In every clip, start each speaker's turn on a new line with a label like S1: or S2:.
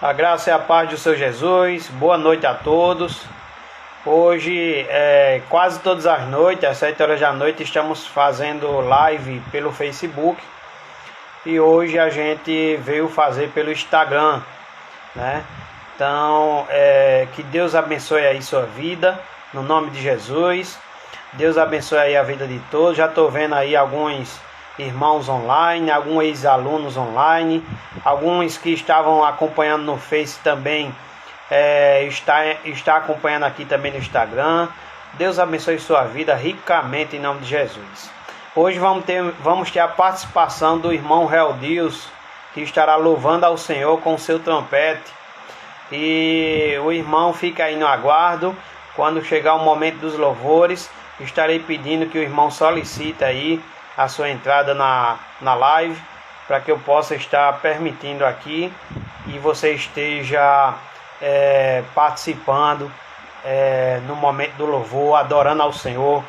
S1: A graça e a paz do Senhor Jesus. Boa noite a todos. Hoje, quase todas as noites, às 7 horas da noite, estamos fazendo live pelo Facebook. E hoje a gente veio fazer pelo Instagram, né? Então, que Deus abençoe aí sua vida, no nome de Jesus. Deus abençoe aí a vida de todos. Já estou vendo aí alguns irmãos online, alguns ex-alunos online, alguns que estavam acompanhando no Face também, está acompanhando aqui também no Instagram. Deus abençoe sua vida ricamente em nome de Jesus. Hoje vamos ter a participação do irmão Reldils, que estará louvando ao Senhor com o seu trompete. E o irmão fica aí no aguardo. Quando chegar o momento dos louvores, estarei pedindo que o irmão solicite aí a sua entrada na live, para que eu possa estar permitindo aqui e você esteja participando no momento do louvor, adorando ao Senhor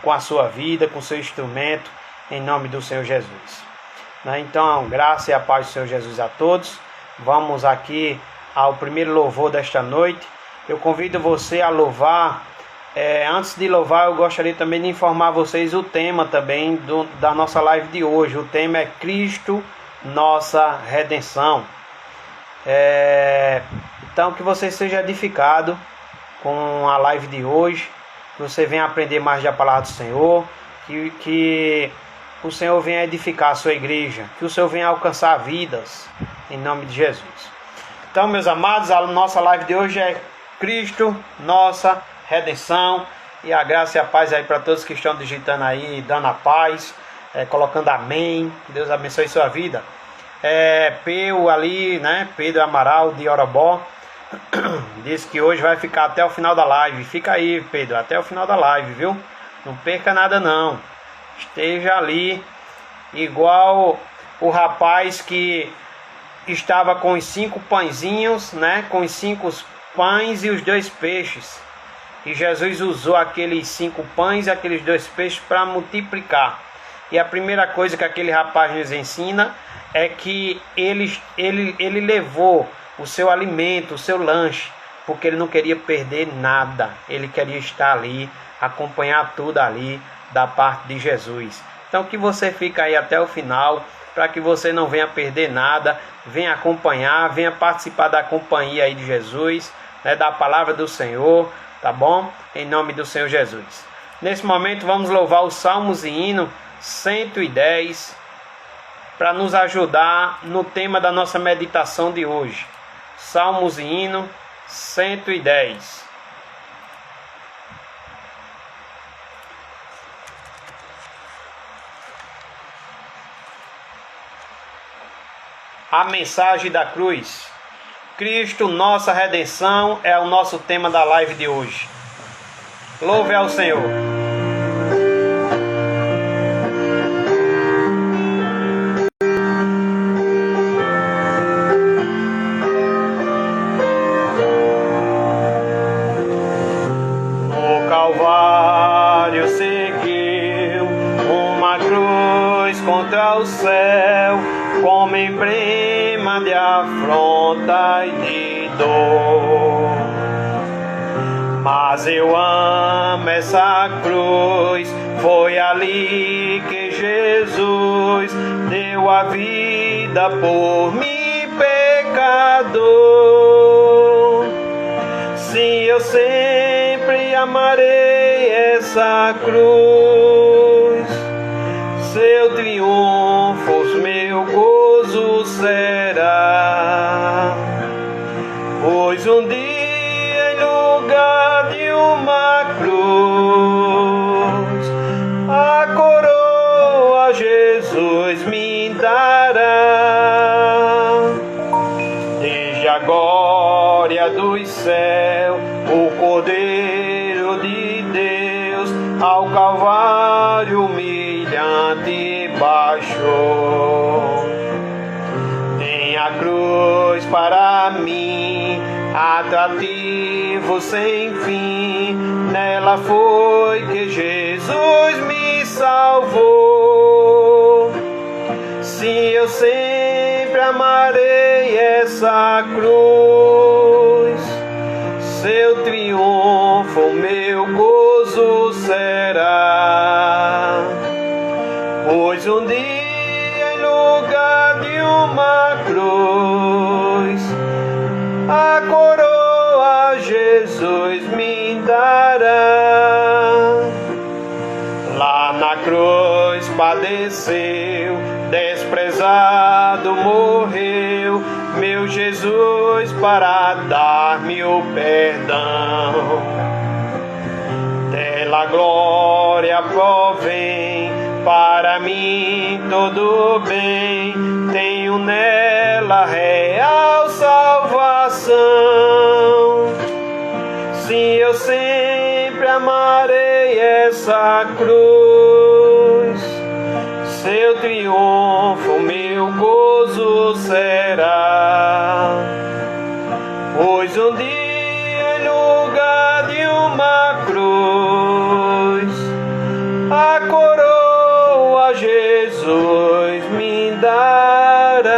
S1: com a sua vida, com o seu instrumento, em nome do Senhor Jesus. Então, graça e a paz do Senhor Jesus a todos. Vamos aqui ao primeiro louvor desta noite. Eu convido você a louvar. Antes de louvar, eu gostaria também de informar vocês o tema também da nossa live de hoje. O tema é Cristo, nossa redenção. Então, que você seja edificado com a live de hoje, que você venha aprender mais da palavra do Senhor, que o Senhor venha edificar a sua igreja, que o Senhor venha alcançar vidas, em nome de Jesus. Então, meus amados, a nossa live de hoje é Cristo, nossa redenção, e a graça e a paz aí para todos que estão digitando aí, dando a paz, colocando amém. Que Deus abençoe sua vida. Peu ali, né? Pedro Amaral de Orobó disse que hoje vai ficar até o final da live. Fica aí, Pedro, até o final da live, viu? Não perca nada não. Esteja ali igual o rapaz que estava com os 5 pãezinhos, né? Com os 5 pães e os 2 peixes. E Jesus usou aqueles 5 pães e aqueles 2 peixes para multiplicar. E a primeira coisa que aquele rapaz nos ensina é que ele levou o seu alimento, o seu lanche, porque ele não queria perder nada. Ele queria estar ali, acompanhar tudo ali da parte de Jesus. Então que você fique aí até o final, para que você não venha perder nada, venha acompanhar, venha participar da companhia aí de Jesus, né, da palavra do Senhor. Tá bom? Em nome do Senhor Jesus. Nesse momento vamos louvar os Salmos e Hino 110 para nos ajudar no tema da nossa meditação de hoje. Salmos e Hino 110. A mensagem da cruz. Cristo, nossa redenção, é o nosso tema da live de hoje. Louve ao Senhor. O Calvário seguiu uma cruz contra o céu, como emblema de afronta e de dor. Mas eu amo essa cruz, foi ali que Jesus deu a vida por mim, pecador. Sim, eu sempre amarei essa cruz, seu triunfo, meu gozo será. Pois um dia, em lugar de uma cruz, a coroa Jesus me dará. Desde agora glória dos céus, o Cordeiro de Deus ao Calvário humilhante baixou. Tem a cruz para mim, atrativo sem fim, nela foi que Jesus me salvou. Sim, eu sempre amarei essa cruz, seu triunfo meu gozo será. Pois um dia em lugar de uma cruz, a coroa Jesus me dará. Lá na cruz padeceu, desprezado morreu, meu Jesus para dar-me o perdão. Dela glória provém, para mim todo bem, tenho nela real salvação. Sim, eu sempre amarei essa cruz, seu triunfo meu gozo será. Pois um dia em lugar de uma cruz, a coroa Jesus me dará.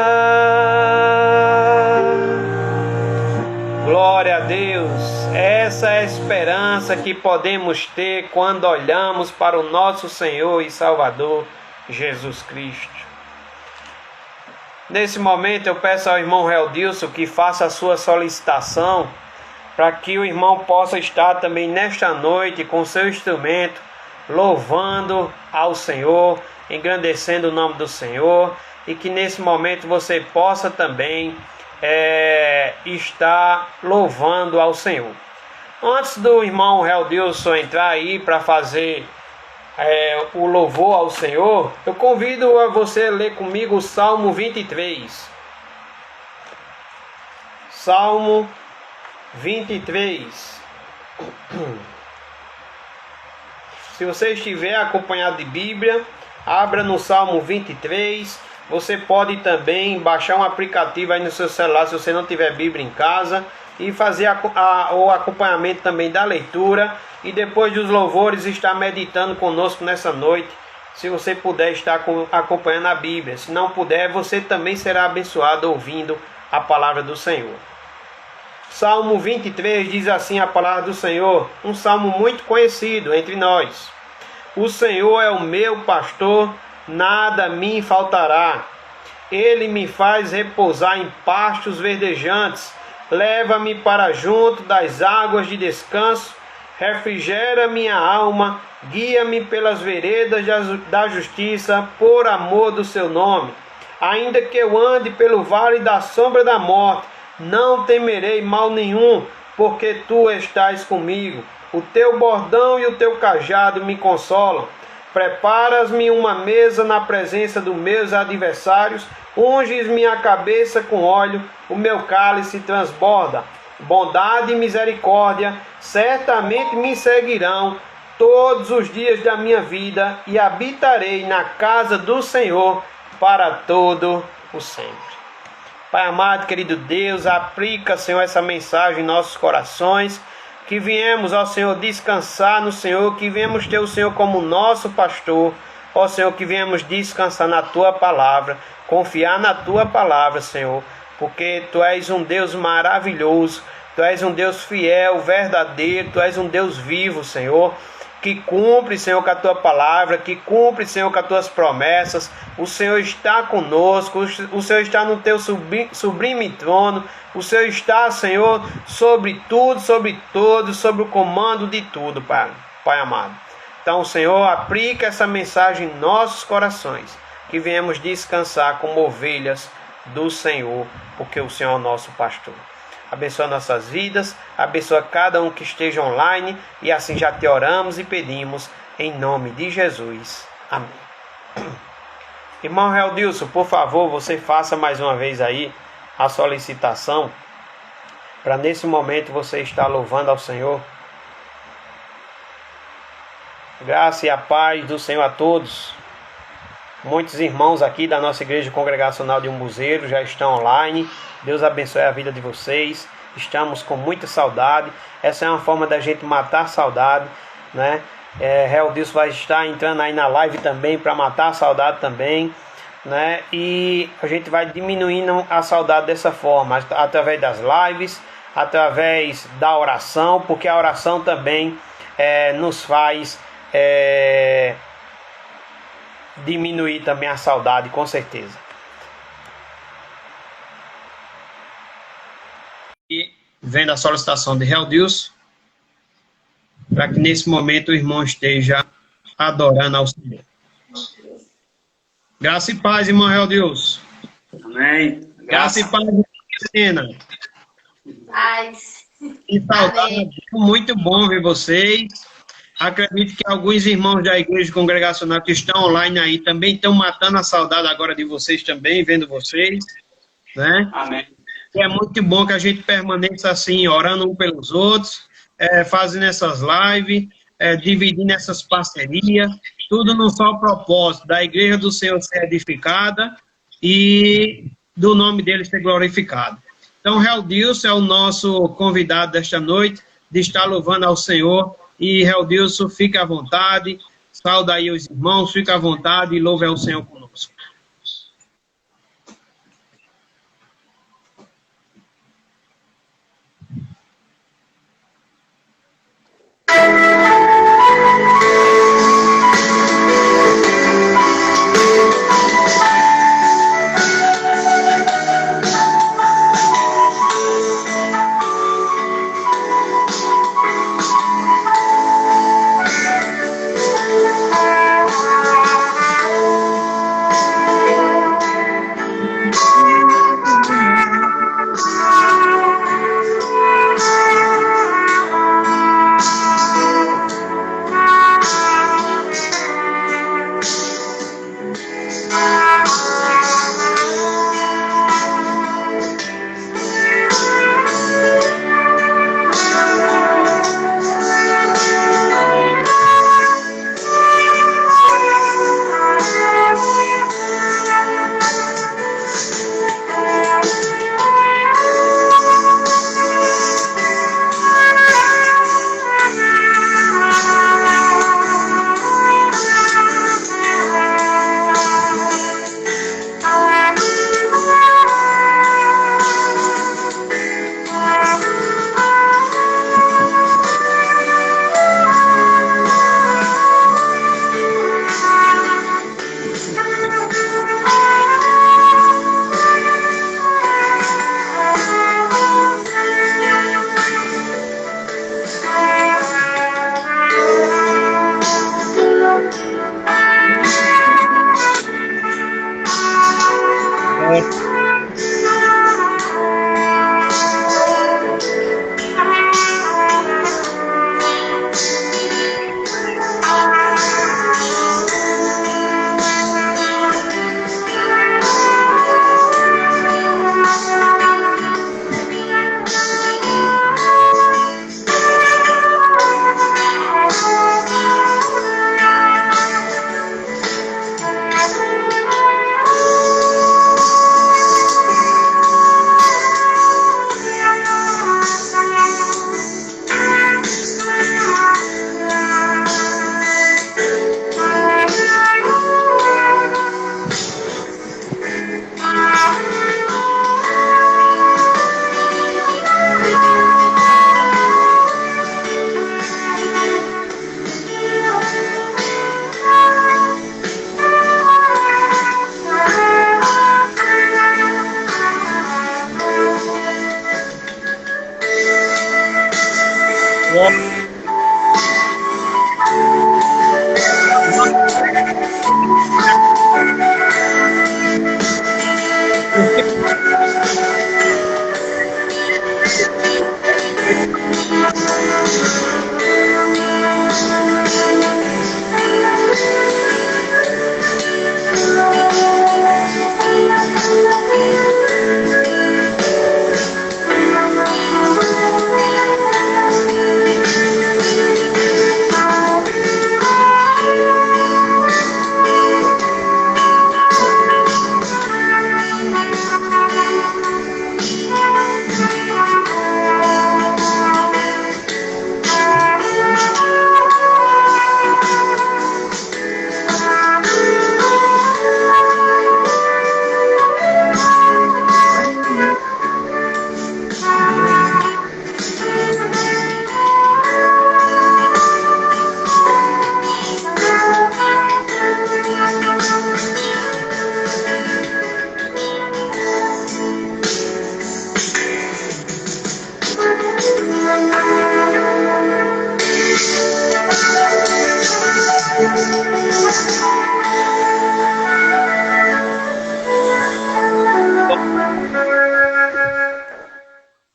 S1: Glória a Deus. Essa é a esperança que podemos ter quando olhamos para o nosso Senhor e Salvador Jesus Cristo. Nesse momento eu peço ao irmão Reldilson que faça a sua solicitação para que o irmão possa estar também nesta noite com seu instrumento, louvando ao Senhor, engrandecendo o nome do Senhor, e que nesse momento você possa também estar louvando ao Senhor. Antes do irmão Reldilson entrar aí para fazer o louvor ao Senhor, eu convido a você a ler comigo o Salmo 23. Salmo 23. Se você estiver acompanhado de Bíblia, abra no Salmo 23. Você pode também baixar um aplicativo aí no seu celular, se você não tiver Bíblia em casa, e fazer o acompanhamento também da leitura, e depois dos louvores estar meditando conosco nessa noite, se você puder estar acompanhando a Bíblia. Se não puder, você também será abençoado ouvindo a palavra do Senhor. Salmo 23 diz assim a palavra do Senhor, um salmo muito conhecido entre nós. O Senhor é o meu pastor, nada me faltará. Ele me faz repousar em pastos verdejantes, leva-me para junto das águas de descanso, refrigera minha alma, guia-me pelas veredas da justiça, por amor do seu nome. Ainda que eu ande pelo vale da sombra da morte, não temerei mal nenhum, porque tu estás comigo. O teu bordão e o teu cajado me consolam. Preparas-me uma mesa na presença dos meus adversários, unges minha cabeça com óleo, o meu cálice transborda. Bondade e misericórdia certamente me seguirão todos os dias da minha vida, e habitarei na casa do Senhor para todo o sempre. Pai amado, querido Deus, aplica, Senhor, essa mensagem em nossos corações, que viemos, ó Senhor, descansar no Senhor, que viemos ter o Senhor como nosso pastor, ó Senhor, que viemos descansar na Tua palavra, confiar na Tua palavra, Senhor, porque Tu és um Deus maravilhoso, Tu és um Deus fiel, verdadeiro, Tu és um Deus vivo, Senhor, que cumpre, Senhor, com a Tua palavra, que cumpre, Senhor, com as Tuas promessas. O Senhor está conosco, o Senhor está no Teu sublime trono, o Senhor está, Senhor, sobre tudo, sobre todos, sobre o comando de tudo, Pai amado. Então, Senhor, aplica essa mensagem em nossos corações, que venhamos descansar como ovelhas do Senhor, porque o Senhor é o nosso pastor. Abençoa nossas vidas, abençoa cada um que esteja online, e assim já te oramos e pedimos em nome de Jesus. Amém. Irmão Reldilson, por favor, você faça mais uma vez aí a solicitação para nesse momento você estar louvando ao Senhor. Graça e a paz do Senhor a todos. Muitos irmãos aqui da nossa igreja congregacional de Umbuzeiro já estão online. Deus abençoe a vida de vocês. Estamos com muita saudade. Essa é uma forma da gente matar a saudade, né? Real Deus vai estar entrando aí na live também para matar a saudade também, né? E a gente vai diminuindo a saudade dessa forma, através das lives, através da oração, porque a oração também nos faz diminuir também a saudade, com certeza. E vendo a solicitação de Real Deus, para que nesse momento o irmão esteja adorando ao Senhor. Graça e paz, irmão Real Deus.
S2: Amém.
S1: Graça e paz, irmã Helena.
S3: Paz.
S1: Que saudade, muito bom ver vocês. Acredito que alguns irmãos da igreja congregacional que estão online aí também estão matando a saudade agora de vocês também, vendo vocês, né?
S2: Amém.
S1: E é muito bom que a gente permaneça assim, orando um pelos outros, fazendo essas lives, dividindo essas parcerias, tudo no só propósito da igreja do Senhor ser edificada e do nome dele ser glorificado. Então, Real Deus é o nosso convidado desta noite, de estar louvando ao Senhor. E, Real Deus, fique à vontade, sauda aí os irmãos, fique à vontade e louve ao Senhor conosco.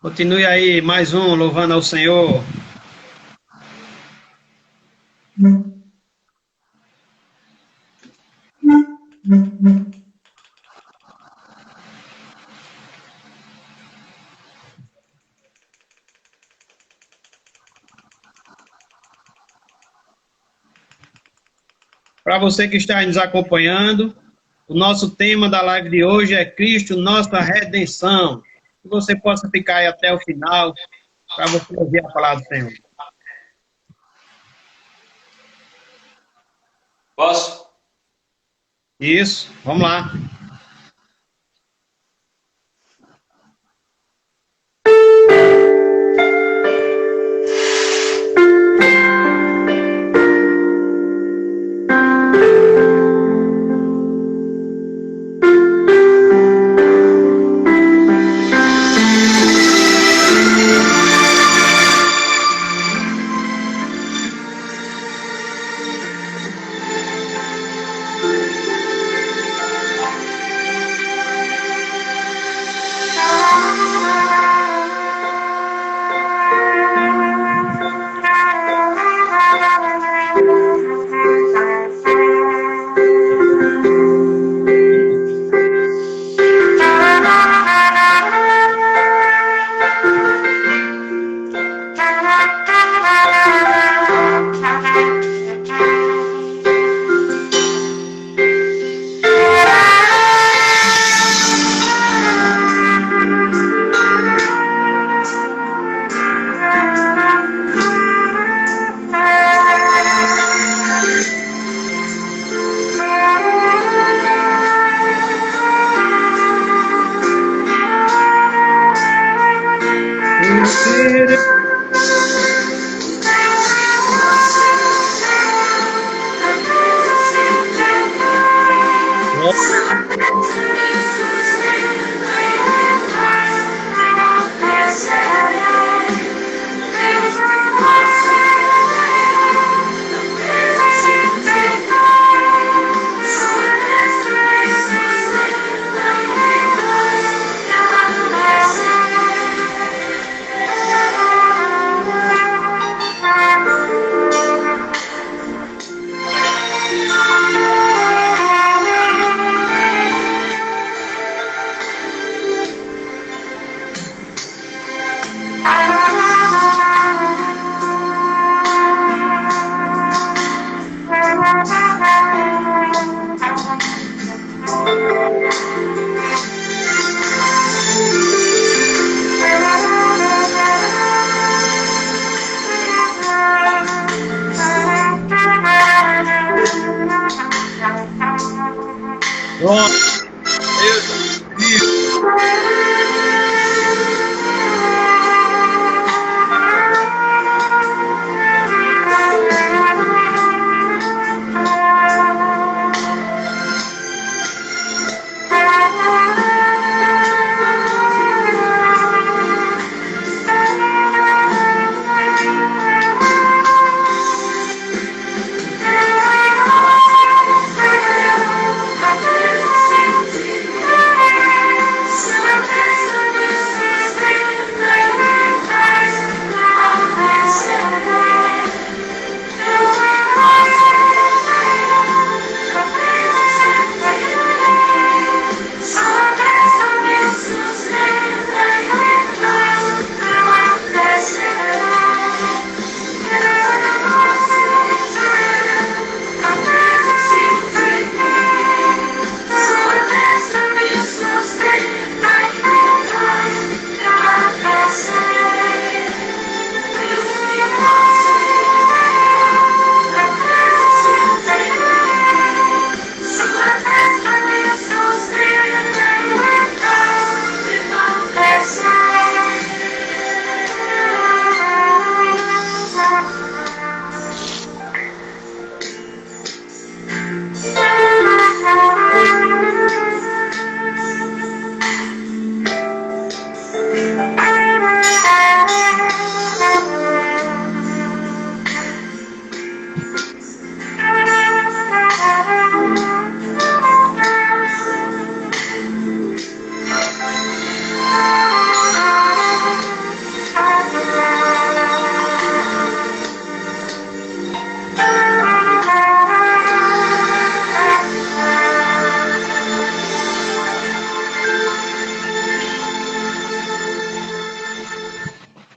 S1: Continue aí, mais um, louvando ao Senhor. Para você que está aí nos acompanhando, o nosso tema da live de hoje é Cristo, nossa redenção. Que você possa ficar aí até o final, para você ouvir a palavra do Senhor.
S2: Posso?
S1: Isso, vamos lá.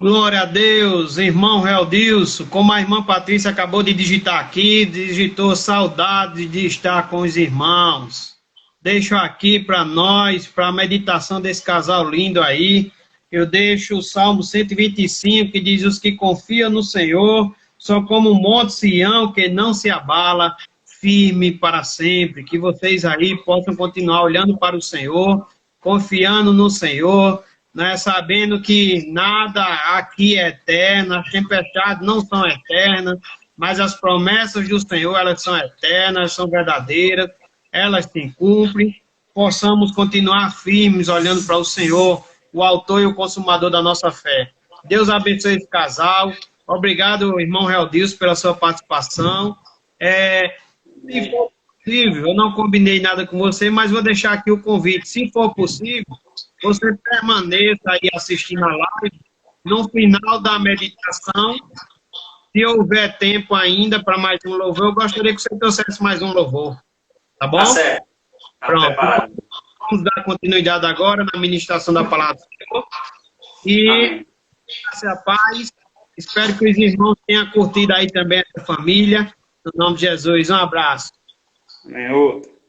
S1: Glória a Deus, irmão Realdilson, como a irmã Patrícia acabou de digitar aqui, digitou saudade de estar com os irmãos. Deixo aqui para nós, para a meditação desse casal lindo aí, eu deixo o Salmo 125, que diz: os que confiam no Senhor são como um monte Sião que não se abala, firme para sempre. Que vocês aí possam continuar olhando para o Senhor, confiando no Senhor, né, sabendo que nada aqui é eterno, as tempestades não são eternas, mas as promessas do Senhor, elas são eternas, são verdadeiras, elas se cumprem. Possamos continuar firmes, olhando para o Senhor, o autor e o consumador da nossa fé. Deus abençoe esse casal. Obrigado, irmão Realdilson, pela sua participação. Se for possível, eu não combinei nada com você, mas vou deixar aqui o convite. Se for possível, você permaneça aí assistindo a live. No final da meditação, se houver tempo ainda para mais um louvor, eu gostaria que você trouxesse mais um louvor. Tá bom?
S2: Tá certo. Tá
S1: pronto.
S2: Preparado.
S1: Vamos dar continuidade agora na ministração da palavra do Senhor. E graça a paz. Espero que os irmãos tenham curtido aí também essa família. No nome de Jesus, um abraço.
S2: Amém. Outro.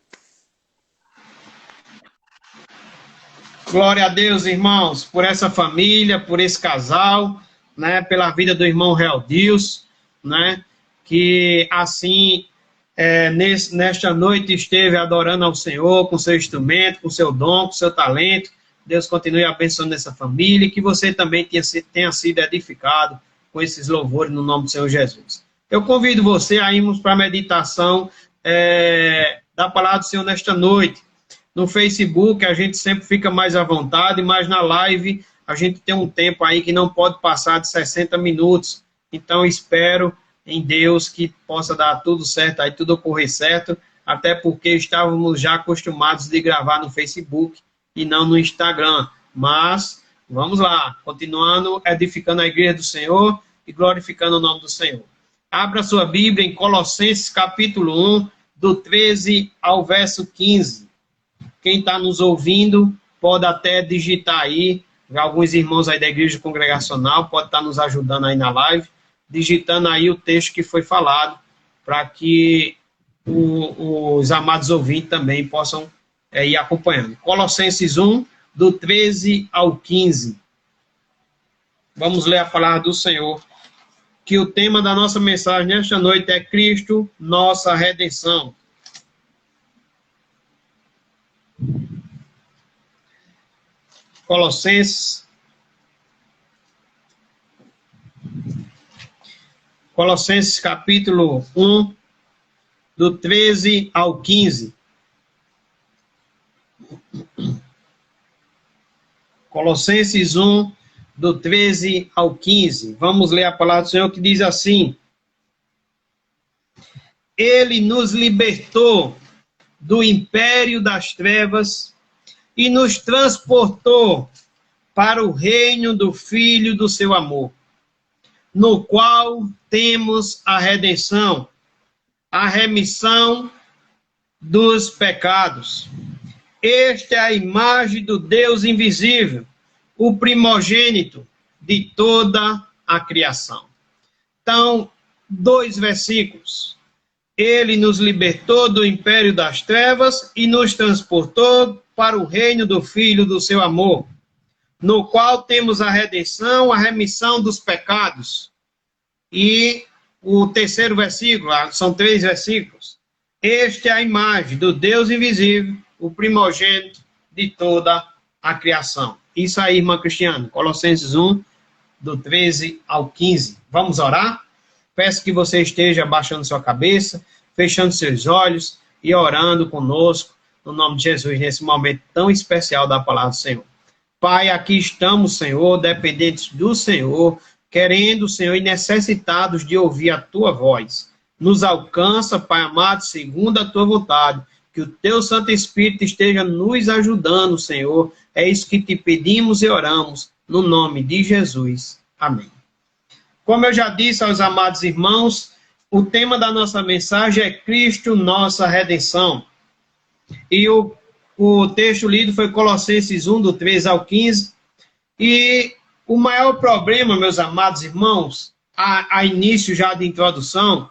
S1: Glória a Deus, irmãos, por essa família, por esse casal, né, pela vida do irmão Realdilson, né, que assim, nesta noite esteve adorando ao Senhor com seu instrumento, com seu dom, com seu talento. Deus continue abençoando essa família e que você também tenha sido edificado com esses louvores no nome do Senhor Jesus. Eu convido você a irmos para a meditação da palavra do Senhor nesta noite. No Facebook a gente sempre fica mais à vontade, mas na live a gente tem um tempo aí que não pode passar de 60 minutos. Então espero em Deus que possa dar tudo certo aí, tudo ocorrer certo, até porque estávamos já acostumados de gravar no Facebook e não no Instagram. Mas vamos lá, continuando edificando a igreja do Senhor e glorificando o nome do Senhor. Abra sua Bíblia em Colossenses capítulo 1, do 13 ao verso 15. Quem está nos ouvindo pode até digitar aí, alguns irmãos aí da igreja congregacional pode estar nos ajudando aí na live, digitando aí o texto que foi falado, para que os amados ouvintes também possam ir acompanhando. Colossenses 1, do 13 ao 15. Vamos ler a palavra do Senhor, que o tema da nossa mensagem nesta noite é Cristo, nossa redenção. Colossenses capítulo 1, do 13 ao 15. Colossenses 1, do 13 ao 15. Vamos ler a palavra do Senhor que diz assim: Ele nos libertou do império das trevas e nos transportou para o reino do Filho do seu amor, no qual temos a redenção, a remissão dos pecados. Esta é a imagem do Deus invisível, o primogênito de toda a criação. Então, 2 versículos. Ele nos libertou do império das trevas e nos transportou para o reino do Filho do seu amor, no qual temos a redenção, a remissão dos pecados. E o 3º versículo, são 3 versículos. Esta é a imagem do Deus invisível, o primogênito de toda a criação. Isso aí, irmã Cristiana, Colossenses 1, do 13 ao 15. Vamos orar? Peço que você esteja abaixando sua cabeça, fechando seus olhos e orando conosco, no nome de Jesus, nesse momento tão especial da palavra do Senhor. Pai, aqui estamos, Senhor, dependentes do Senhor, querendo, Senhor, e necessitados de ouvir a Tua voz. Nos alcança, Pai amado, segundo a Tua vontade, que o Teu Santo Espírito esteja nos ajudando, Senhor. É isso que te pedimos e oramos, no nome de Jesus. Amém. Como eu já disse aos amados irmãos, o tema da nossa mensagem é Cristo, nossa redenção. E o texto lido foi Colossenses 1, do 13 ao 15. E o maior problema, meus amados irmãos, a início já de introdução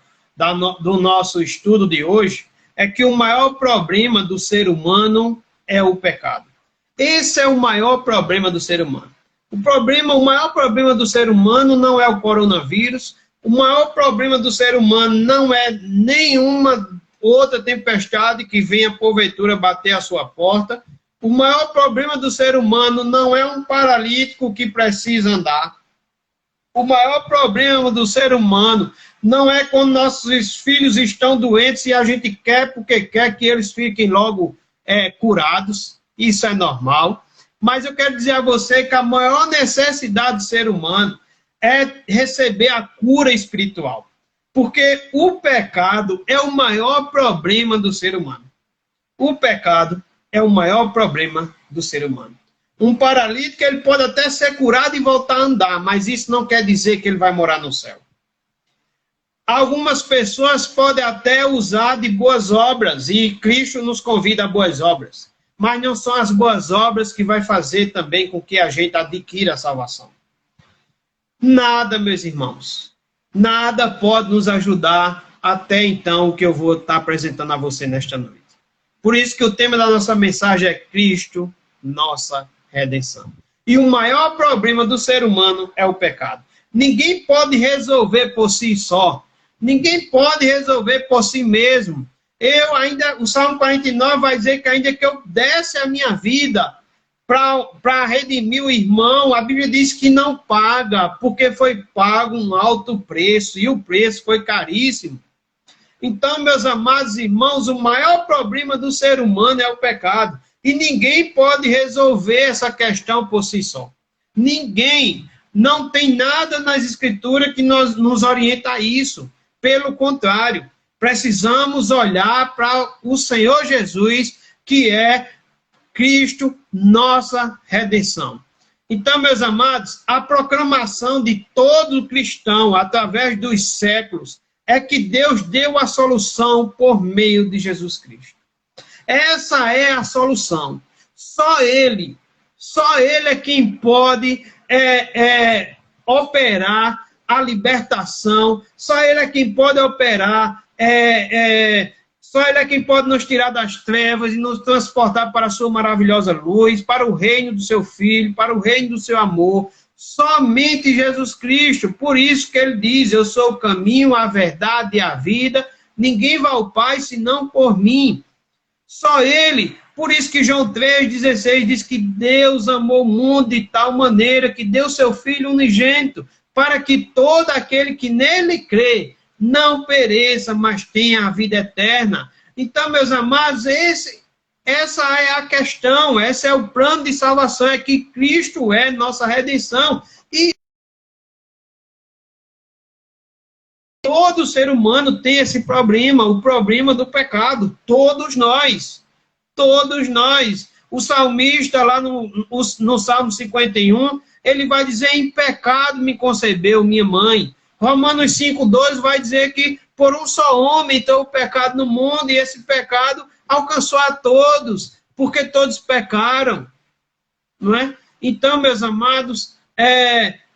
S1: do nosso estudo de hoje, é que o maior problema do ser humano é o pecado. Esse é o maior problema do ser humano. O maior problema do ser humano não é o coronavírus, o maior problema do ser humano não é nenhuma outra tempestade que venha porventura bater a sua porta. O maior problema do ser humano não é um paralítico que precisa andar. O maior problema do ser humano não é quando nossos filhos estão doentes e a gente quer porque quer que eles fiquem logo curados. Isso é normal. Mas eu quero dizer a você que a maior necessidade do ser humano é receber a cura espiritual. Porque o pecado é o maior problema do ser humano. O pecado é o maior problema do ser humano. Um paralítico, ele pode até ser curado e voltar a andar, mas isso não quer dizer que ele vai morar no céu. Algumas pessoas podem até usar de boas obras, e Cristo nos convida a boas obras. Mas não são as boas obras que vai fazer também com que a gente adquira a salvação. Nada, meus irmãos, nada pode nos ajudar até então o que eu vou estar apresentando a você nesta noite. Por isso que o tema da nossa mensagem é Cristo, nossa redenção. E o maior problema do ser humano é o pecado. Ninguém pode resolver por si só. Ninguém pode resolver por si mesmo. O Salmo 49 vai dizer que ainda que eu desse a minha vida para redimir o irmão, a Bíblia diz que não paga, porque foi pago um alto preço, e o preço foi caríssimo. Então, meus amados irmãos, o maior problema do ser humano é o pecado. E ninguém pode resolver essa questão por si só. Ninguém. Não tem nada nas Escrituras que nos orienta a isso. Pelo contrário, precisamos olhar para o Senhor Jesus, que é Cristo, nossa redenção. Então, meus amados, a proclamação de todo cristão, através dos séculos, é que Deus deu a solução por meio de Jesus Cristo. Essa é a solução. Só Ele é quem pode operar a libertação, só Ele é quem pode operar, só Ele é quem pode nos tirar das trevas e nos transportar para a sua maravilhosa luz, para o reino do seu Filho, para o reino do seu amor. Somente Jesus Cristo. Por isso que Ele diz, eu sou o caminho, a verdade e a vida. Ninguém vai ao Pai senão por mim. Só Ele. Por isso que João 3,16 diz que Deus amou o mundo de tal maneira que deu seu Filho unigênito, para que todo aquele que nele crê não pereça, mas tenha a vida eterna. Então, meus amados, essa é a questão, esse é o plano de salvação, é que Cristo é nossa redenção. E todo ser humano tem esse problema, o problema do pecado. Todos nós. O salmista, lá no Salmo 51, ele vai dizer, em pecado me concebeu minha mãe. Romanos 5,12 vai dizer que por um só homem entrou o pecado no mundo, e esse pecado alcançou a todos, porque todos pecaram. Não é? Então, meus amados,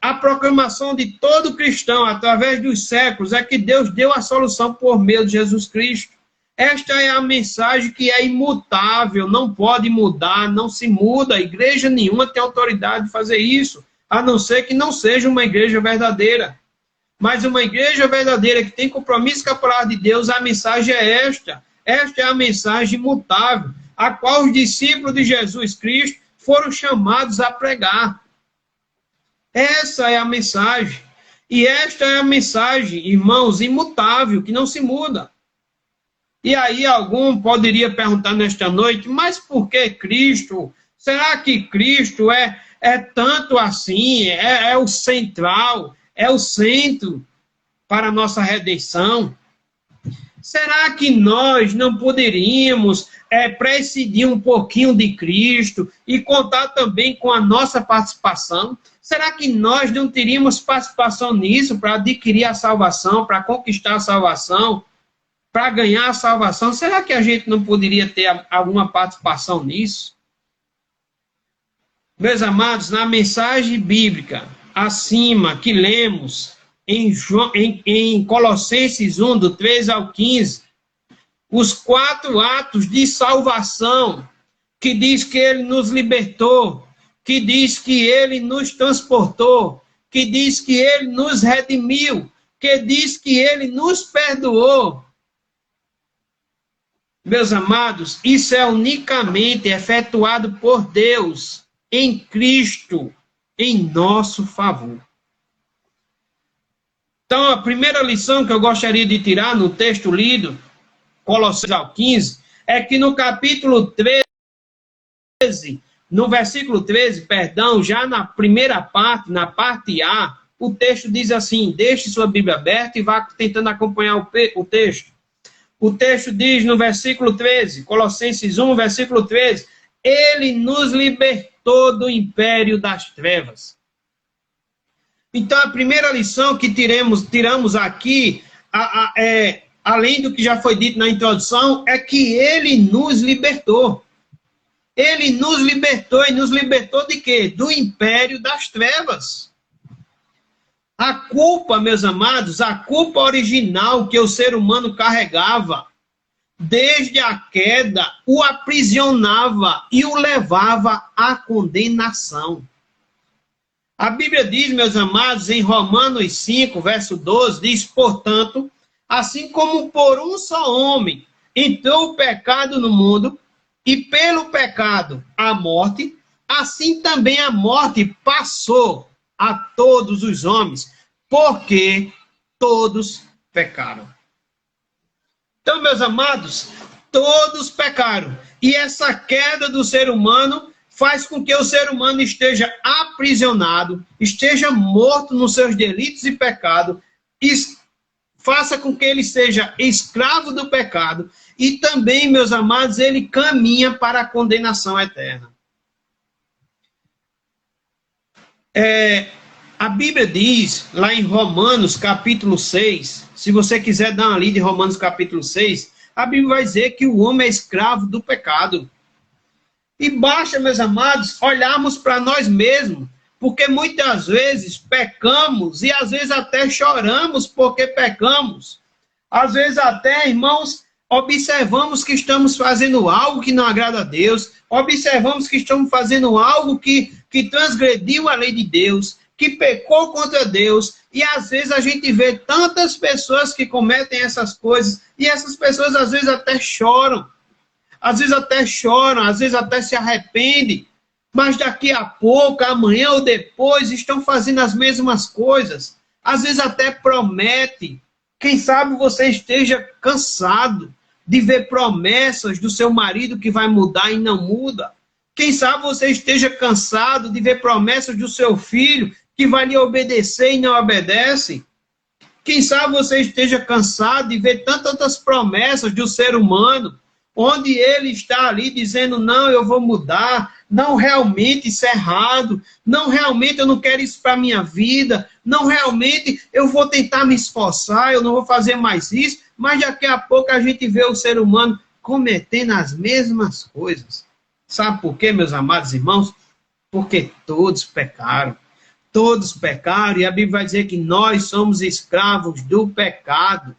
S1: a proclamação de todo cristão, através dos séculos, é que Deus deu a solução por meio de Jesus Cristo. Esta é a mensagem que é imutável, não pode mudar, não se muda. Igreja nenhuma tem autoridade de fazer isso, a não ser que não seja uma igreja verdadeira. Mas uma igreja verdadeira que tem compromisso com a palavra de Deus, a mensagem é esta. Esta é a mensagem imutável, a qual os discípulos de Jesus Cristo foram chamados a pregar. Essa é a mensagem. E esta é a mensagem, irmãos, imutável, que não se muda. E aí algum poderia perguntar nesta noite, mas por que Cristo? Será que Cristo é tanto assim? É o central? É o centro para a nossa redenção? Será que nós não poderíamos prescindir um pouquinho de Cristo e contar também com a nossa participação? Será que nós não teríamos participação nisso para adquirir a salvação, para conquistar a salvação? Para ganhar a salvação, será que a gente não poderia ter alguma participação nisso? Meus amados, na mensagem bíblica, acima, que lemos em Colossenses 1, do 3 ao 15, os 4 atos de salvação, que diz que ele nos libertou, que diz que ele nos transportou, que diz que ele nos redimiu, que diz que ele nos perdoou. Meus amados, isso é unicamente efetuado por Deus em Cristo, em nosso favor. Então, a primeira lição que eu gostaria de tirar no texto lido, Colossenses ao 15, é que no capítulo 13, no versículo 13, perdão, já na primeira parte, na parte A, o texto diz assim, deixe sua Bíblia aberta e vá tentando acompanhar o texto. O texto diz no versículo 13, Colossenses 1, versículo 13, ele nos libertou do império das trevas. Então, a primeira lição que tiramos aqui, além do que já foi dito na introdução, é que ele nos libertou. Ele nos libertou, e nos libertou de quê? Do império das trevas. A culpa, meus amados, a culpa original que o ser humano carregava, desde a queda, o aprisionava e o levava à condenação. A Bíblia diz, meus amados, em Romanos 5, verso 12, diz, portanto, assim como por um só homem entrou o pecado no mundo, e pelo pecado a morte, assim também a morte passou a todos os homens, porque todos pecaram. Então, meus amados, todos pecaram. E essa queda do ser humano faz com que o ser humano esteja aprisionado, esteja morto nos seus delitos e pecados, faça com que ele seja escravo do pecado, e também, meus amados, ele caminha para a condenação eterna. A Bíblia diz, lá em Romanos capítulo 6, se você quiser dar uma lida em Romanos capítulo 6, a Bíblia vai dizer que o homem é escravo do pecado. E basta, meus amados, olharmos para nós mesmos, porque muitas vezes pecamos e às vezes até choramos porque pecamos. Às vezes até, irmãos, observamos que estamos fazendo algo que não agrada a Deus, observamos que estamos fazendo algo que transgrediu a lei de Deus, que pecou contra Deus, e às vezes a gente vê tantas pessoas que cometem essas coisas, e essas pessoas às vezes até choram, às vezes até se arrependem, mas daqui a pouco, amanhã ou depois, estão fazendo as mesmas coisas, às vezes até promete. Quem sabe você esteja cansado de ver promessas do seu marido que vai mudar e não muda. Quem sabe você esteja cansado de ver promessas do seu filho que vai lhe obedecer e não obedece. Quem sabe você esteja cansado de ver tantas promessas do ser humano, onde ele está ali dizendo, não, eu vou mudar, não, realmente isso é errado, não, realmente eu não quero isso para a minha vida, não, realmente eu vou tentar me esforçar, eu não vou fazer mais isso, mas daqui a pouco a gente vê o ser humano cometendo as mesmas coisas. Sabe por quê, meus amados irmãos? Porque todos pecaram. Todos pecaram, e a Bíblia vai dizer que nós somos escravos do pecado.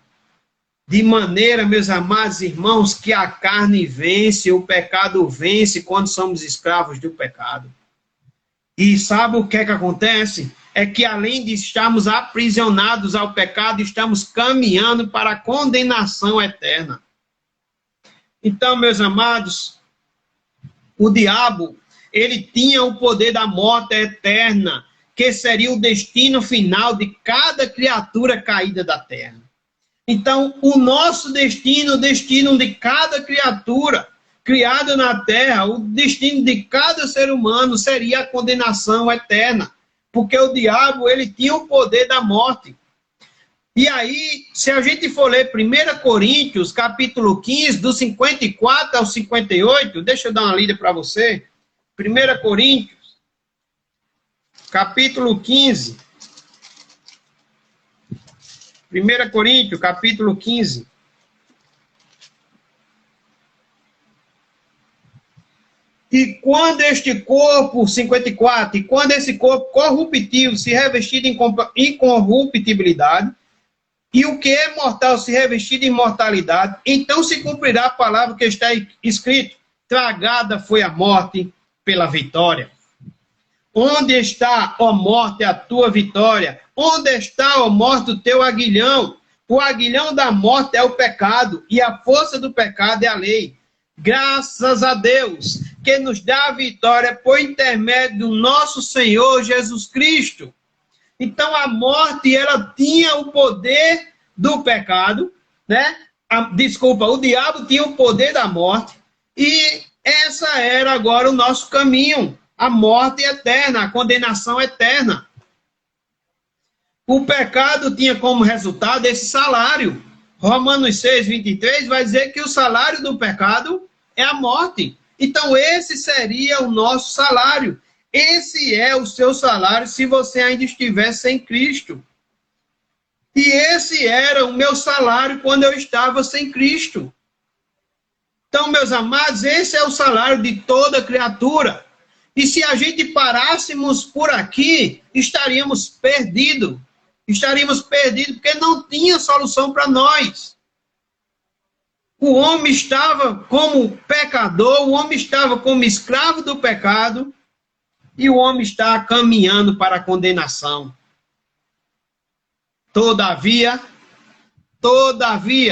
S1: De maneira, meus amados irmãos, que a carne vence, o pecado vence quando somos escravos do pecado. E sabe o que é que acontece? É que além de estarmos aprisionados ao pecado, estamos caminhando para a condenação eterna. Então, meus amados, o diabo, ele tinha o poder da morte eterna, que seria o destino final de cada criatura caída da terra. Então, o nosso destino, o destino de cada criatura criada na terra, o destino de cada ser humano seria a condenação eterna, porque o diabo, ele tinha o poder da morte. E aí, se a gente for ler 1 Coríntios, capítulo 15, do 54 ao 58, deixa eu dar uma lida para você. 1 Coríntios, capítulo 15. 1 Coríntios, capítulo 15. E quando este corpo, 54, e quando esse corpo corruptível se revestir de incorruptibilidade, e o que é mortal se revestir de imortalidade, então se cumprirá a palavra que está escrito: tragada foi a morte pela vitória. Onde está, ó morte, a tua vitória? Onde está, ó morte, o teu aguilhão? O aguilhão da morte é o pecado, e a força do pecado é a lei. Graças a Deus, que nos dá a vitória por intermédio do nosso Senhor Jesus Cristo. Então, a morte, ela tinha o poder do pecado, né? O diabo tinha o poder da morte, e essa era agora o nosso caminho, a morte eterna, a condenação eterna. O pecado tinha como resultado esse salário. Romanos 6, 23 vai dizer que o salário do pecado é a morte. Então, esse seria o nosso salário. Esse é o seu salário se você ainda estiver sem Cristo. E esse era o meu salário quando eu estava sem Cristo. Então, meus amados, esse é o salário de toda criatura. E se a gente parássemos por aqui, estaríamos perdidos. Estaríamos perdidos porque não tinha solução para nós. O homem estava como pecador, o homem estava como escravo do pecado, e o homem está caminhando para a condenação. Todavia,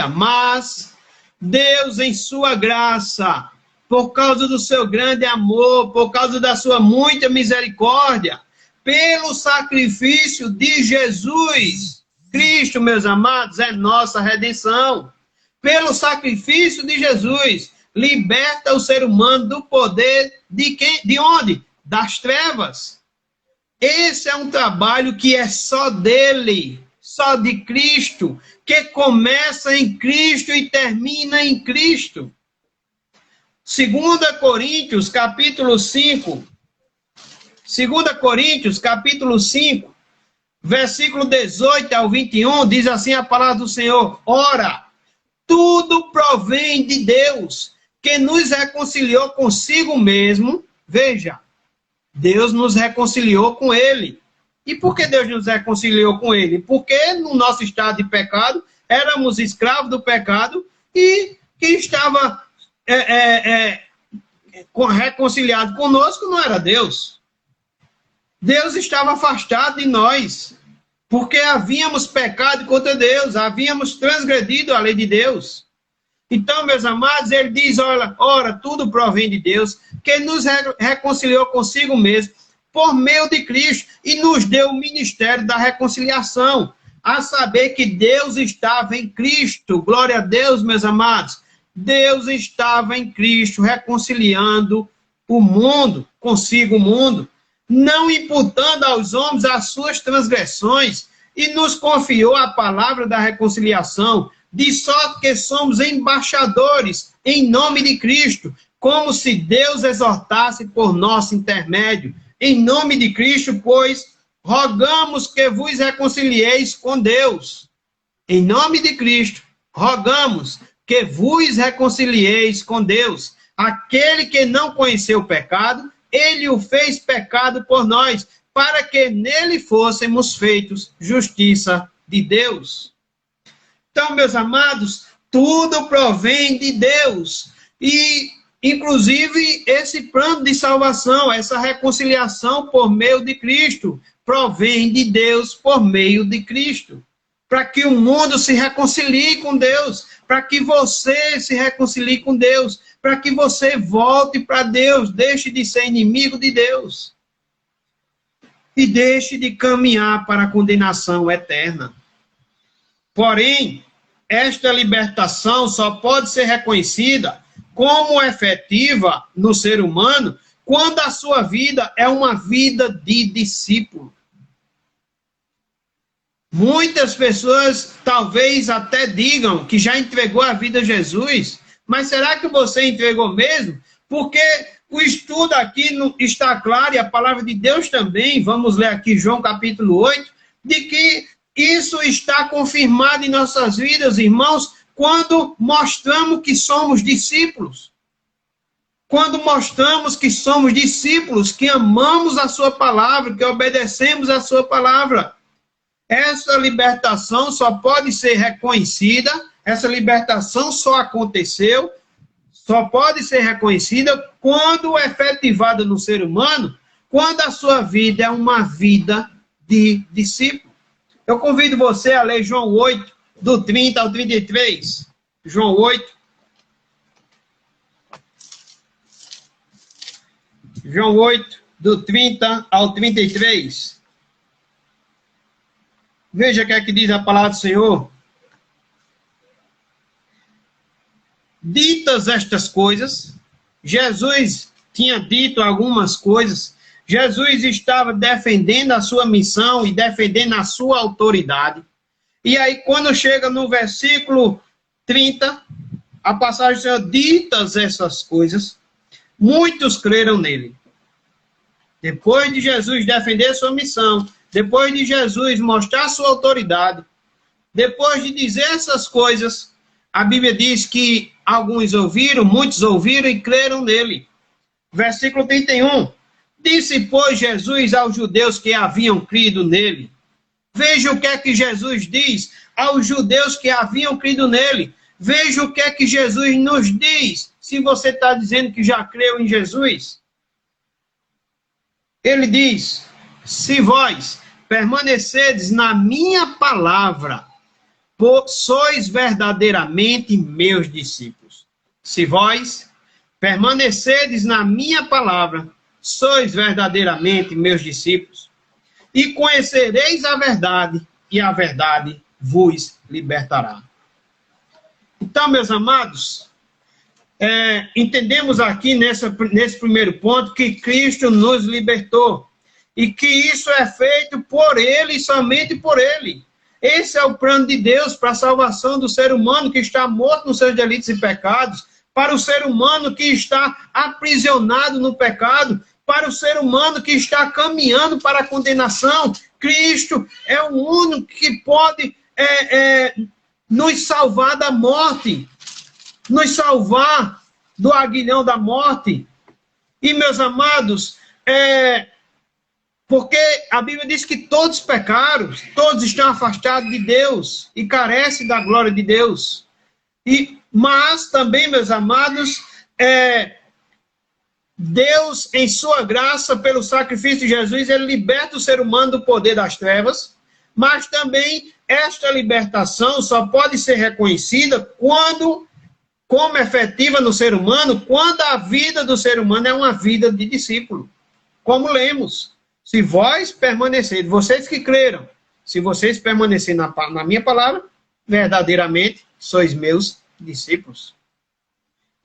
S1: mas Deus em sua graça, por causa do seu grande amor, por causa da sua muita misericórdia, pelo sacrifício de Jesus Cristo, meus amados, é nossa redenção. Pelo sacrifício de Jesus, liberta o ser humano do poder de quem? De onde? Das trevas. Esse é um trabalho que é só dele, só de Cristo, que começa em Cristo e termina em Cristo. 2 Coríntios, capítulo 5. 2 Coríntios, capítulo 5, versículo 18 ao 21, diz assim a palavra do Senhor: ora, tudo provém de Deus, que nos reconciliou consigo mesmo. Veja, Deus nos reconciliou com Ele. E por que Deus nos reconciliou com Ele? Porque no nosso estado de pecado, éramos escravos do pecado, e quem estava reconciliado conosco não era Deus. Deus estava afastado de nós, porque havíamos pecado contra Deus, havíamos transgredido a lei de Deus. Então, meus amados, ele diz, ora, tudo provém de Deus, que nos reconciliou consigo mesmo, por meio de Cristo, e nos deu o ministério da reconciliação, a saber que Deus estava em Cristo. Glória a Deus, meus amados. Deus estava em Cristo, reconciliando o mundo, consigo o mundo, não imputando aos homens as suas transgressões, e nos confiou a palavra da reconciliação, de sorte que somos embaixadores em nome de Cristo, como se Deus exortasse por nosso intermédio. Em nome de Cristo, pois, rogamos que vos reconcilieis com Deus. Em nome de Cristo, rogamos que vos reconcilieis com Deus. Aquele que não conheceu o pecado, ele o fez pecado por nós, para que nele fôssemos feitos justiça de Deus. Então, meus amados, tudo provém de Deus. E, inclusive, esse plano de salvação, essa reconciliação por meio de Cristo, provém de Deus por meio de Cristo. Para que o mundo se reconcilie com Deus, para que você se reconcilie com Deus, para que você volte para Deus, deixe de ser inimigo de Deus e deixe de caminhar para a condenação eterna. Porém, esta libertação só pode ser reconhecida como efetiva no ser humano quando a sua vida é uma vida de discípulo. Muitas pessoas talvez até digam que já entregou a vida a Jesus, mas será que você entregou mesmo? Porque o estudo aqui está claro, e a palavra de Deus também, vamos ler aqui João capítulo 8, de que isso está confirmado em nossas vidas, irmãos, quando mostramos que somos discípulos. quando mostramos que somos discípulos, que amamos a sua palavra, que obedecemos a sua palavra. Essa libertação só pode ser reconhecida, essa libertação só aconteceu, só pode ser reconhecida quando efetivada no ser humano, quando a sua vida é uma vida de discípulo. Eu convido você a ler João 8, do 30 ao 33. João 8. João 8, do 30 ao 33. Veja o que é que diz a palavra do Senhor. Ditas estas coisas, Jesus tinha dito algumas coisas, Jesus estava defendendo a sua missão e defendendo a sua autoridade. E aí, quando chega no versículo 30, a passagem do Senhor, ditas essas coisas, muitos creram nele. Depois de Jesus defender sua missão, depois de Jesus mostrar sua autoridade, depois de dizer essas coisas, a Bíblia diz que alguns ouviram, muitos ouviram e creram nele. Versículo 31. Disse, pois, Jesus aos judeus que haviam crido nele. Veja o que é que Jesus diz aos judeus que haviam crido nele. Veja o que é que Jesus nos diz, se você está dizendo que já creu em Jesus. Ele diz, se vós permanecedes na minha palavra, sois verdadeiramente meus discípulos. Se vós permanecedes na minha palavra, sois verdadeiramente meus discípulos. E conhecereis a verdade, e a verdade vos libertará. Então, meus amados, entendemos aqui nesse primeiro ponto que Cristo nos libertou. E que isso é feito por Ele e somente por Ele. Esse é o plano de Deus para a salvação do ser humano que está morto nos seus delitos e pecados, para o ser humano que está aprisionado no pecado, para o ser humano que está caminhando para a condenação. Cristo é o único que pode nos salvar da morte, nos salvar do aguilhão da morte. E, meus amados, porque a Bíblia diz que todos pecaram, todos estão afastados de Deus e carecem da glória de Deus. Mas também, meus amados, Deus, em sua graça, pelo sacrifício de Jesus, ele liberta o ser humano do poder das trevas, mas também esta libertação só pode ser reconhecida como efetiva no ser humano, quando a vida do ser humano é uma vida de discípulo. Como lemos. Se vós permanecerem, vocês que creram, se vocês permanecerem na minha palavra, verdadeiramente sois meus discípulos.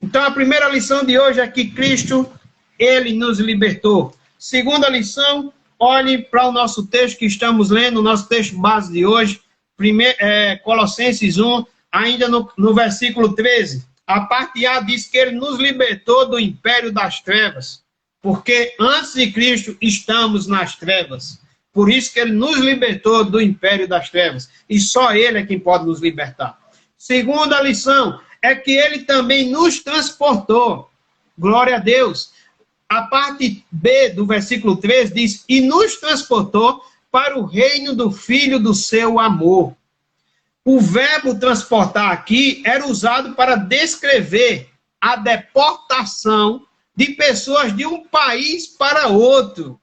S1: Então, a primeira lição de hoje é que Cristo, ele nos libertou. Segunda lição, olhe para o nosso texto que estamos lendo, o nosso texto base de hoje, Colossenses 1, ainda no versículo 13. A parte A diz que ele nos libertou do império das trevas. Porque antes de Cristo estamos nas trevas. Por isso que ele nos libertou do império das trevas. E só ele é quem pode nos libertar. Segunda lição é que ele também nos transportou. Glória a Deus. A parte B do versículo 13 diz, e nos transportou para o reino do Filho do seu amor. O verbo transportar aqui era usado para descrever a deportação de pessoas de um país para outro.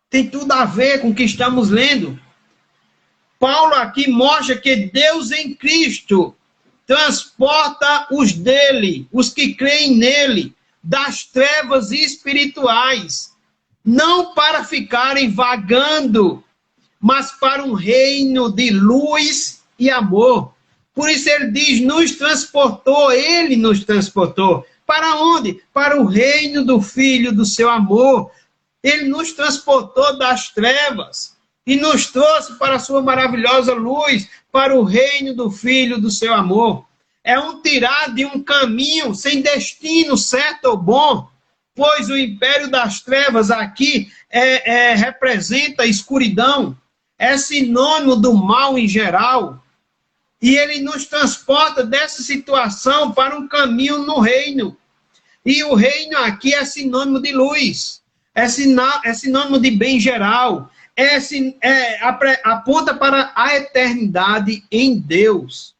S1: Tem tudo a ver com o que estamos lendo. Paulo aqui mostra que Deus em Cristo transporta os dele, os que creem nele, das trevas espirituais, não para ficarem vagando, mas para um reino de luz e amor. Por isso ele diz, nos transportou, ele nos transportou. Para onde? Para o reino do Filho do seu amor. Ele nos transportou das trevas e nos trouxe para a sua maravilhosa luz, para o reino do Filho do seu amor. É um tirar de um caminho sem destino certo ou bom, pois o império das trevas aqui representa a escuridão, é sinônimo do mal em geral. E ele nos transporta dessa situação para um caminho no reino. E o reino aqui é sinônimo de luz, é sinônimo de bem geral, aponta para a eternidade em Deus.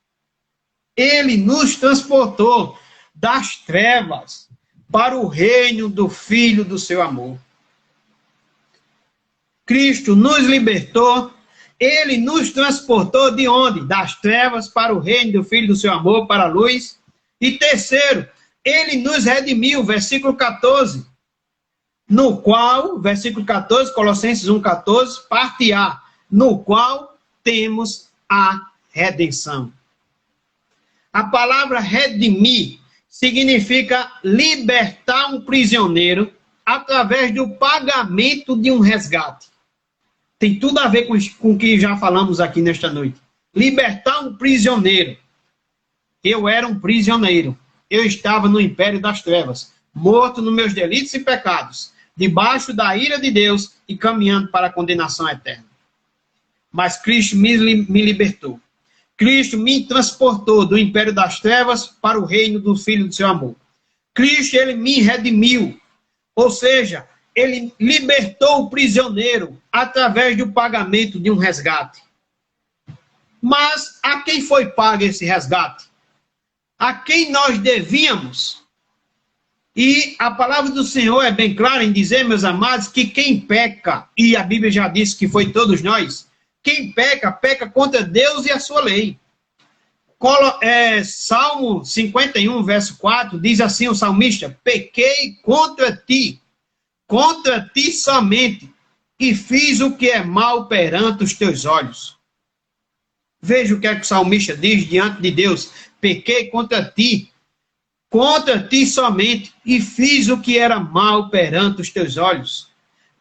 S1: Ele nos transportou das trevas para o reino do Filho do seu amor. Cristo nos libertou, ele nos transportou de onde? Das trevas para o reino do Filho do seu amor, para a luz. E terceiro, ele nos redimiu, versículo 14, no qual, versículo 14, Colossenses 1,14, parte A, no qual temos a redenção. A palavra redimir significa libertar um prisioneiro através do pagamento de um resgate. Tem tudo a ver com o que já falamos aqui nesta noite. Libertar um prisioneiro. Eu era um prisioneiro. Eu estava no império das trevas, morto nos meus delitos e pecados, debaixo da ira de Deus e caminhando para a condenação eterna. Mas Cristo me libertou. Cristo me transportou do império das trevas para o reino do Filho do seu amor. Cristo, ele me redimiu. Ou seja, ele libertou o prisioneiro através do pagamento de um resgate. Mas a quem foi pago esse resgate? A quem nós devíamos? E a palavra do Senhor é bem clara em dizer, meus amados, que quem peca, e a Bíblia já disse que foi todos nós, quem peca, peca contra Deus e a sua lei. Salmo 51, verso 4, diz assim o salmista: pequei contra ti somente, e fiz o que é mal perante os teus olhos. Veja o que é que o salmista diz diante de Deus: pequei contra ti somente, e fiz o que era mal perante os teus olhos.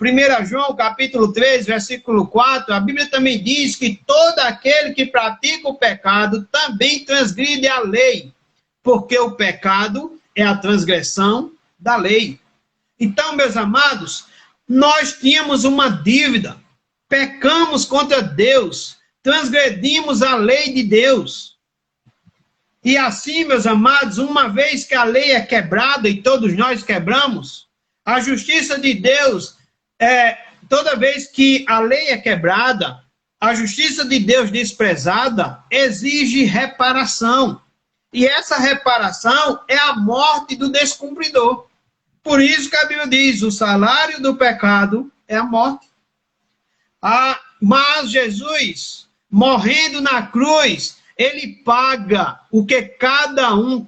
S1: 1 João, capítulo 3, versículo 4, a Bíblia também diz que todo aquele que pratica o pecado também transgride a lei, porque o pecado é a transgressão da lei. Então, meus amados, nós tínhamos uma dívida, pecamos contra Deus, transgredimos a lei de Deus. E assim, meus amados, uma vez que a lei é quebrada, e todos nós quebramos, a justiça de Deus, toda vez que a lei é quebrada, a justiça de Deus desprezada, exige reparação. E essa reparação é a morte do descumpridor. Por isso que a Bíblia diz: o salário do pecado é a morte. Mas Jesus, morrendo na cruz, ele paga o que cada um,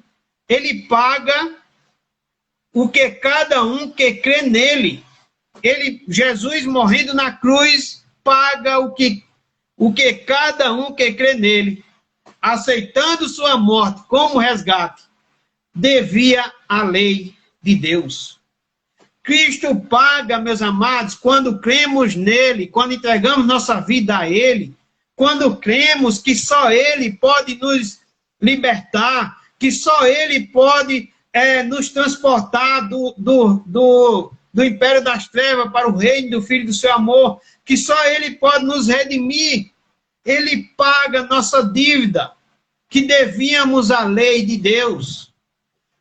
S1: que crê nele. Jesus morrendo na cruz paga o que cada um que crê nele, aceitando sua morte como resgate, devia à lei de Deus. Cristo paga, meus amados, quando cremos nele, quando entregamos nossa vida a ele, quando cremos que só ele pode nos libertar, que só ele pode nos transportar do império das trevas para o reino do Filho do seu amor, que só ele pode nos redimir. Ele paga nossa dívida, que devíamos à lei de Deus.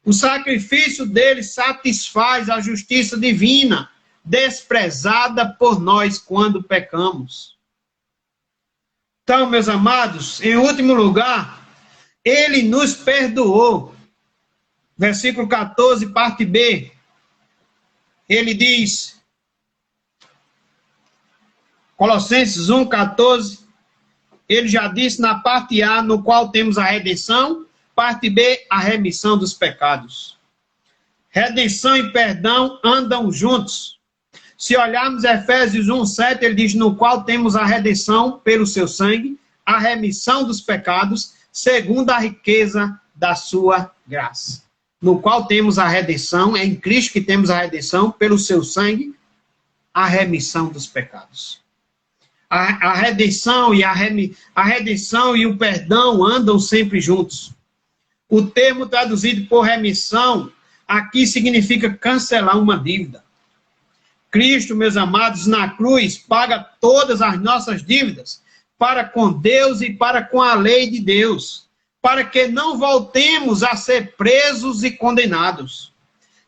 S1: O sacrifício dele satisfaz a justiça divina, desprezada por nós quando pecamos. Então, meus amados, em último lugar, ele nos perdoou. Versículo 14, parte B. Ele diz, Colossenses 1,14, ele já disse na parte A, no qual temos a redenção, parte B, a remissão dos pecados. Redenção e perdão andam juntos. Se olharmos Efésios 1,7, ele diz, no qual temos a redenção pelo seu sangue, a remissão dos pecados, segundo a riqueza da sua graça. No qual temos a redenção, é em Cristo que temos a redenção, pelo seu sangue, a remissão dos pecados. A redenção e o perdão andam sempre juntos. O termo traduzido por remissão, aqui significa cancelar uma dívida. Cristo, meus amados, na cruz, paga todas as nossas dívidas, para com Deus e para com a lei de Deus, para que não voltemos a ser presos e condenados.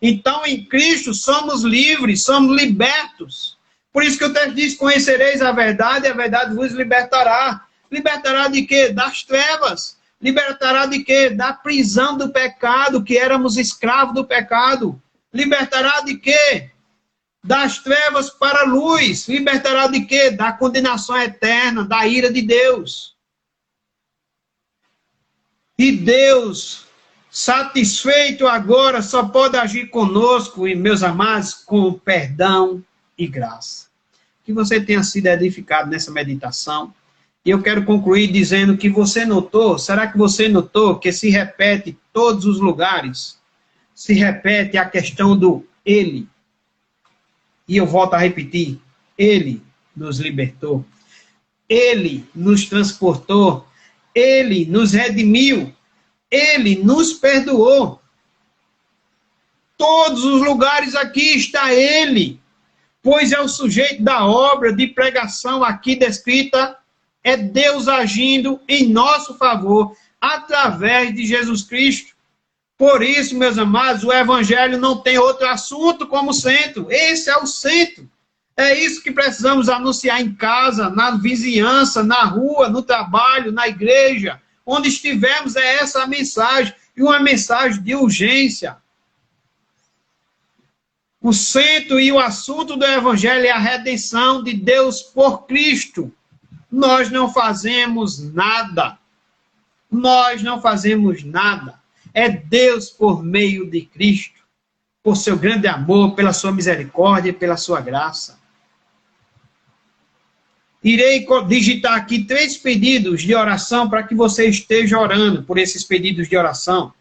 S1: Então, em Cristo, somos livres, somos libertos. Por isso que o texto diz, conhecereis a verdade vos libertará. Libertará de quê? Das trevas. Libertará de quê? Da prisão do pecado, que éramos escravos do pecado. Libertará de quê? Das trevas para a luz. Libertará de quê? Da condenação eterna, da ira de Deus. E Deus, satisfeito agora, só pode agir conosco, e meus amados, com perdão e graça. Que você tenha sido edificado nessa meditação. E eu quero concluir dizendo que você notou, será que você notou que se repete em todos os lugares? Se repete a questão do Ele. E eu volto a repetir, Ele nos libertou. Ele nos transportou. Ele nos redimiu. Ele nos perdoou. Todos os lugares aqui está Ele. Pois é o sujeito da obra de pregação aqui descrita, é Deus agindo em nosso favor, através de Jesus Cristo. Por isso, meus amados, o Evangelho não tem outro assunto como centro. Esse é o centro. É isso que precisamos anunciar em casa, na vizinhança, na rua, no trabalho, na igreja. Onde estivermos, é essa a mensagem. E uma mensagem de urgência. O centro e o assunto do Evangelho é a redenção de Deus por Cristo. Nós não fazemos nada. Nós não fazemos nada. É Deus por meio de Cristo, por seu grande amor, pela sua misericórdia e pela sua graça. Irei digitar aqui 3 pedidos de oração para que você esteja orando por esses pedidos de oração.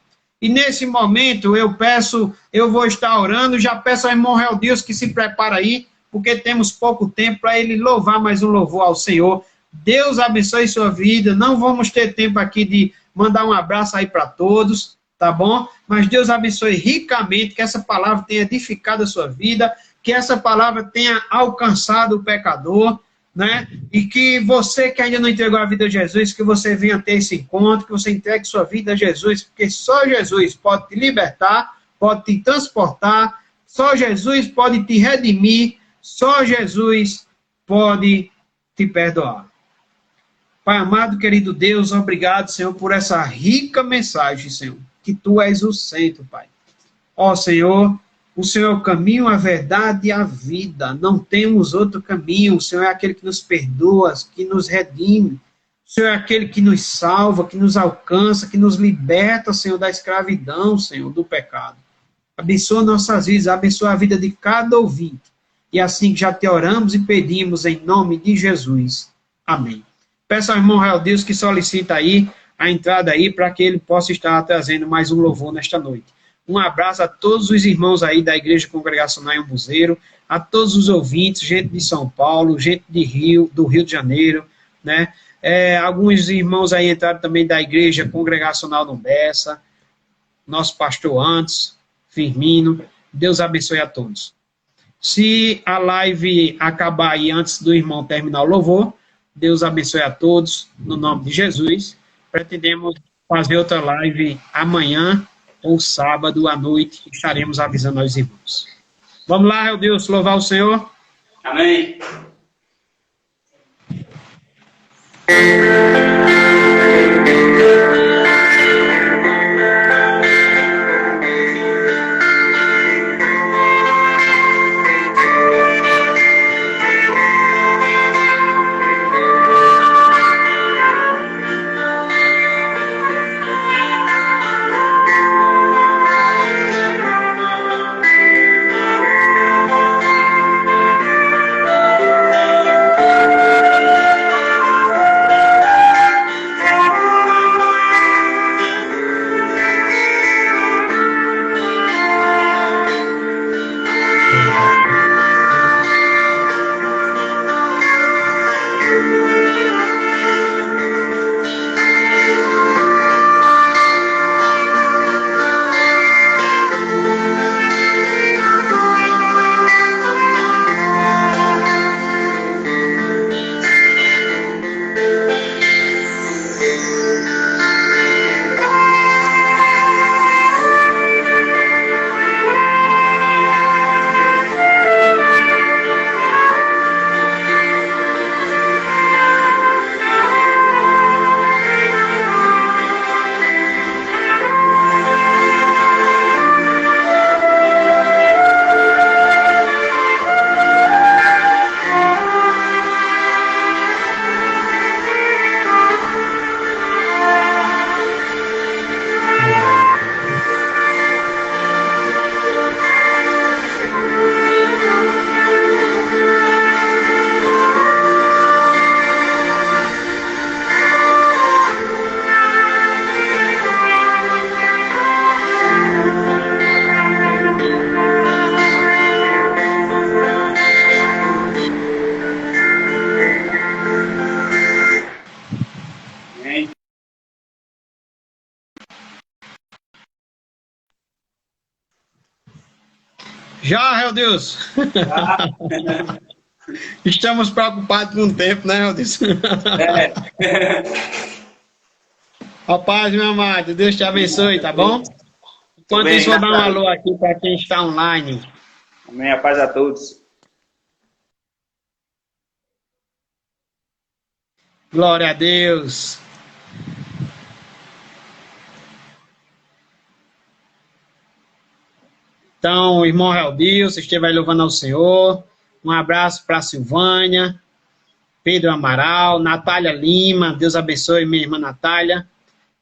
S1: E nesse momento eu vou estar orando, já peço ao irmão Real Deus que se prepara aí, porque temos pouco tempo para ele louvar mais um louvor ao Senhor. Deus abençoe sua vida. Não vamos ter tempo aqui de mandar um abraço aí para todos, tá bom? Mas Deus abençoe ricamente, que essa palavra tenha edificado a sua vida, que essa palavra tenha alcançado o pecador, né? E que você que ainda não entregou a vida a Jesus, que você venha ter esse encontro, que você entregue sua vida a Jesus, porque só Jesus pode te libertar, pode te transportar, só Jesus pode te redimir, só Jesus pode te perdoar. Pai amado, querido Deus, obrigado, Senhor, por essa rica mensagem, Senhor, que Tu és o centro, Pai. Ó Senhor, o Senhor é o caminho, a verdade e a vida. Não temos outro caminho. O Senhor é aquele que nos perdoa, que nos redime. O Senhor é aquele que nos salva, que nos alcança, que nos liberta, Senhor, da escravidão, Senhor, do pecado. Abençoa nossas vidas, abençoa a vida de cada ouvinte. E assim que já te oramos e pedimos em nome de Jesus. Amém. Peço ao irmão Real Deus que solicita aí a entrada aí para que ele possa estar trazendo mais um louvor nesta noite. Um abraço a todos os irmãos aí da Igreja Congregacional em Umbuzeiro, a todos os ouvintes, gente de São Paulo, gente do Rio de Janeiro, né? Alguns irmãos aí entraram também da Igreja Congregacional no Bessa, nosso pastor Antes, Firmino. Deus abençoe a todos. Se a live acabar aí antes do irmão terminar o louvor, Deus abençoe a todos, no nome de Jesus. Pretendemos fazer outra live amanhã ou sábado à noite, estaremos avisando aos irmãos. Vamos lá, meu Deus, louvar o Senhor.
S2: Amém.
S1: Já, meu Deus. Estamos preocupados com o tempo, né, meu Deus? Rapaz, meu amado, Deus te abençoe, tá bom? Enquanto isso, vou dar um alô aqui para quem está online.
S2: Amém, a paz a todos.
S1: Glória a Deus. Então, o irmão Relbio, você esteve aí louvando ao Senhor. Um abraço para Silvânia, Pedro Amaral, Natália Lima. Deus abençoe, minha irmã Natália.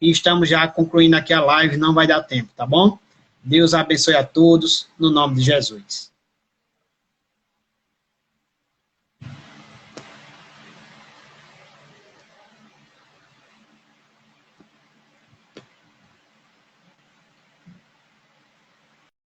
S1: E estamos já concluindo aqui a live, não vai dar tempo, tá bom? Deus abençoe a todos, no nome de Jesus.